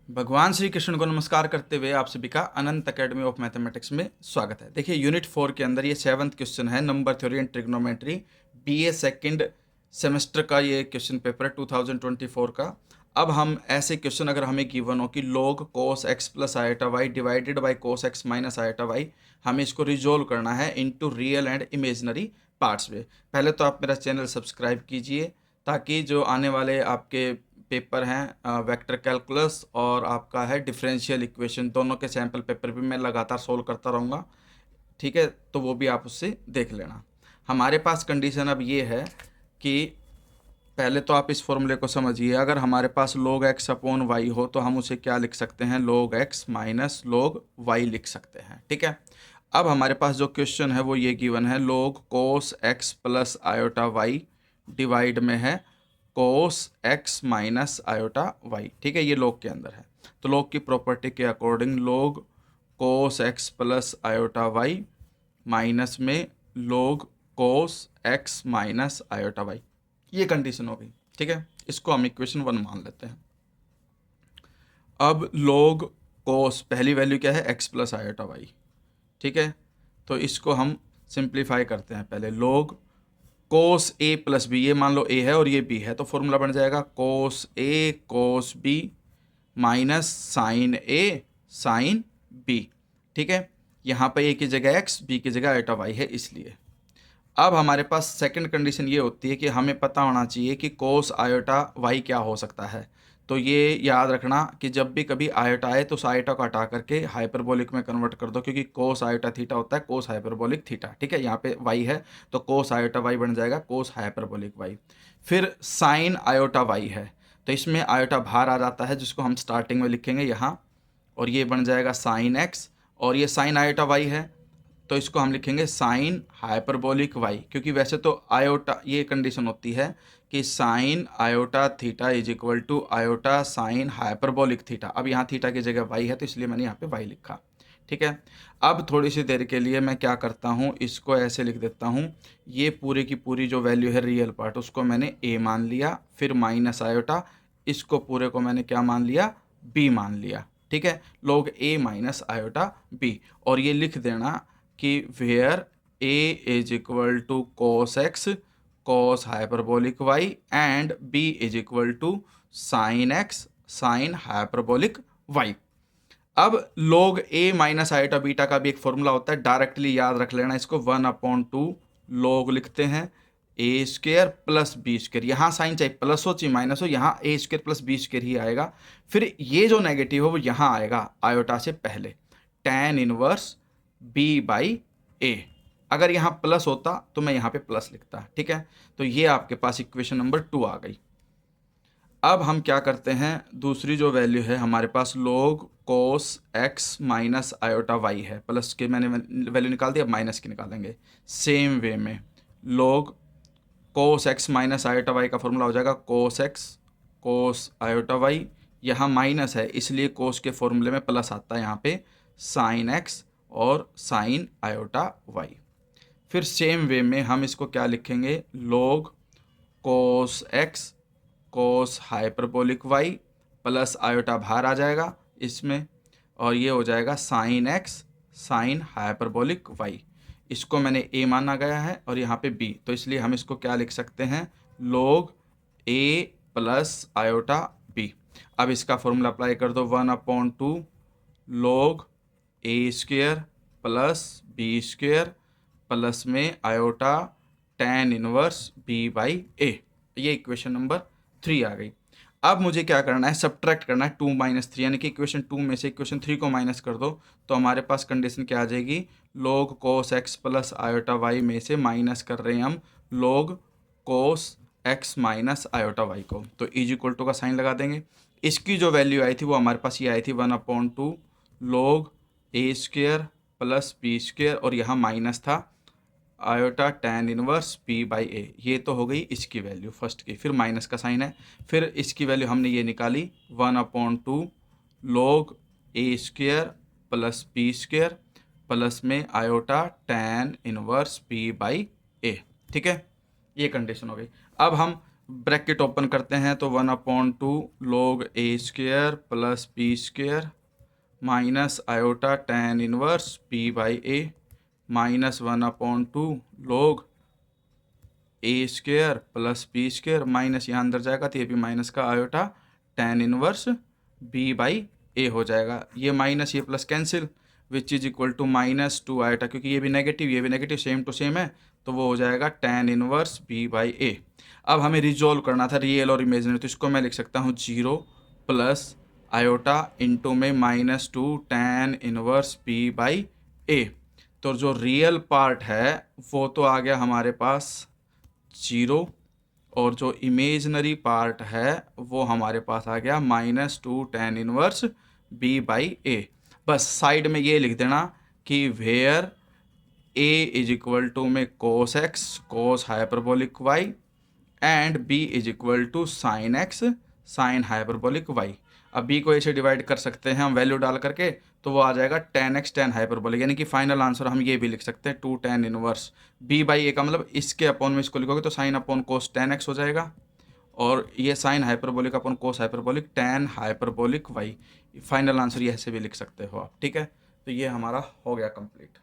भगवान श्री कृष्ण को नमस्कार करते हुए आप सभी का अनंत एकेडमी ऑफ मैथमेटिक्स में स्वागत है। देखिए यूनिट 4 के अंदर ये 7th क्वेश्चन है, number theory and trigonometry, BA second semester का ये क्वेश्चन पेपर है 2024 का। अब हम ऐसे क्वेश्चन अगर हमें गिवन हो कि log cos x plus iota y divided by cos x minus iota y, हमें इसको रिजोल्व करना है into real and imaginary parts में। पहले तो आप मेरा चैनल सब्सक्राइब कीजिए ताकि जो आने वाले आपके पेपर हैं वेक्टर कैलकुलस और आपका है डिफरेंशियल इक्वेशन, दोनों के सैम्पल पेपर भी मैं लगातार सोल्व करता रहूँगा। ठीक है, तो वो भी आप उससे देख लेना। हमारे पास कंडीशन अब ये है कि पहले तो आप इस फॉर्मूले को समझिए। अगर हमारे पास log x अपॉन वाई हो तो हम उसे क्या लिख सकते हैं, log x minus log y लिख सकते हैं। ठीक है, अब हमारे पास जो क्वेश्चन है वो ये गिवन है, log cos x plus iota y divide में है cos x minus iota y. ठीक है, ये log के अंदर है। तो log की प्रॉपर्टी के according log cos x plus iota y minus में log cos x minus iota y, ये कंडीशन हो गई। ठीक है, इसको हम इक्वेशन 1 मान लेते हैं। अब log cos पहली वैल्यू क्या है, x प्लस आयोटा वाई। ठीक है, तो इसको हम सिंप्लीफाई करते हैं। पहले log cos a plus b, ये मान लो a है और ये b है, तो फॉर्मूला बन जाएगा cos a cos b minus sine a sine b। ठीक है, यहाँ पे a की जगह x, b की जगह आयोटा y है इसलिए। अब हमारे पास सेकंड कंडीशन ये होती है कि हमें पता होना चाहिए कि कोस आयोटा वाई क्या हो सकता है। तो ये याद रखना कि जब भी कभी आयोटा आए तो उस आयोटा को हटा करके हाइपरबोलिक में कन्वर्ट कर दो, क्योंकि कोस आयोटा थीटा होता है कोस हाइपरबोलिक थीटा। ठीक है, यहाँ पे वाई है तो कोस आयोटा वाई बन जाएगा कोस हाइपरबोलिक वाई। फिर साइन आयोटा वाई है तो इसमें आयोटा बाहर आ जाता है, जिसको हम स्टार्टिंग में लिखेंगे यहाँ, और ये बन जाएगा साइन एक्स। और ये साइन आयोटा वाई है तो इसको हम लिखेंगे साइन हाइपरबोलिक वाई, क्योंकि वैसे तो आयोटा, ये कंडीशन होती है कि sine iota theta is equal to iota sine hyperbolic theta. अब यहाँ थीटा की जगह वाई है तो इसलिए मैंने यहाँ पे वाई लिखा। ठीक है, अब थोड़ी सी देर के लिए मैं क्या करता हूँ, इसको ऐसे लिख देता हूँ, ये पूरी की पूरी जो वैल्यू है रियल पार्ट उसको मैंने ए मान लिया, फिर माइनस आयोटा, इसको पूरे को मैंने क्या मान लिया, बी मान लिया। ठीक है, log a minus iota b, और ये लिख देना कि where a is equal to cos x cos hyperbolic y and b is equal to sine x sine hyperbolic y। अब log a minus iota beta का भी एक फॉर्मूला होता है, डायरेक्टली याद रख लेना इसको, 1/2 log लिखते हैं ए स्क्र प्लस बी स्क्र। यहाँ साइन चाहे प्लस हो चाहे माइनस हो, यहाँ ए स्क्र प्लस बी स्क्र ही आएगा। फिर ये जो नेगेटिव हो वो यहाँ आएगा आयोटा से पहले, tan इनवर्स बी बाई ए। अगर यहाँ प्लस होता तो मैं यहाँ पे प्लस लिखता। ठीक है, तो ये आपके पास इक्वेशन नंबर 2 आ गई। अब हम क्या करते हैं, दूसरी जो वैल्यू है हमारे पास log cos x minus iota y है, प्लस के मैंने वैल्यू निकाल दी, अब माइनस की निकालेंगे। सेम वे में log cos x minus iota y का फॉर्मूला हो जाएगा cos x cos iota y, यहाँ माइनस है इसलिए cos के फॉर्मूले में प्लस आता है यहाँ पे साइन x और साइन आयोटा वाई। फिर सेम वे में हम इसको क्या लिखेंगे, log cos x cos hyperbolic y plus iota बाहर आ जाएगा इसमें, और ये हो जाएगा sine x sine hyperbolic y। इसको मैंने a माना गया है और यहाँ पे b, तो इसलिए हम इसको क्या लिख सकते हैं, log a plus iota b। अब इसका फॉर्मूला अप्लाई कर दो, 1/2 log a square plus b square plus में iota tan inverse b by A. ये इक्वेशन नंबर 3 आ गई। अब मुझे क्या करना है, सब्ट्रैक्ट करना है 2 माइनस 3, यानी कि इक्वेशन 2 में से इक्वेशन 3 को माइनस कर दो तो हमारे पास कंडीशन क्या आ जाएगी, log cos x plus iota y में से माइनस कर रहे हैं हम log cos x minus iota y को, तो इज इक्वल टू का साइन लगा देंगे। इसकी जो वैल्यू आई थी वो हमारे पास ये आई थी 1/2 log a square plus b square, और यहाँ माइनस था iota tan inverse p by A. ये तो हो गई इसकी वैल्यू फर्स्ट की, फिर माइनस का साइन है, फिर इसकी वैल्यू हमने ये निकाली 1/2 log a square plus b square plus में iota tan inverse p by A. ठीक है, ये कंडीशन हो गई। अब हम ब्रैकेट ओपन करते हैं तो 1/2 log a square plus b square minus iota tan inverse b by A minus 1/2 log a square plus b square minus यहाँ अंदर जाएगा तो ये भी माइनस का iota tan inverse b by A हो जाएगा। ये माइनस ये plus cancel which is equal to -2 iota, क्योंकि ये भी नेगेटिव सेम टू सेम है, तो वो हो जाएगा tan इनवर्स b बाई ए। अब हमें रिजोल्व करना था रियल और इमेजिनरी, तो इसको मैं लिख सकता हूँ 0 प्लस आयोटा इंटू में -2 tan इनवर्स b बाई ए। तो जो रियल पार्ट है वो तो आ गया हमारे पास 0, और जो इमेजनरी पार्ट है वो हमारे पास आ गया -2 tan inverse b by a. बस साइड में ये लिख देना कि where a is equal to में cos x cos hyperbolic y and b is equal to sine x sine hyperbolic y। अब b को ऐसे डिवाइड कर सकते हैं हम वैल्यू डाल करके, तो वो आ जाएगा tan x tan हाइपरबोलिक, यानी कि फाइनल आंसर हम ये भी लिख सकते हैं 2 tan इनवर्स b बाई ए का मतलब इसके अपॉन में इसको लिखोगे तो साइन अपॉन कोस tan x हो जाएगा, और ये sine hyperbolic upon cos hyperbolic tan hyperbolic y। Final answer ये ऐसे भी लिख सकते हो आप, ठीक है। तो ये हमारा हो गया कंप्लीट।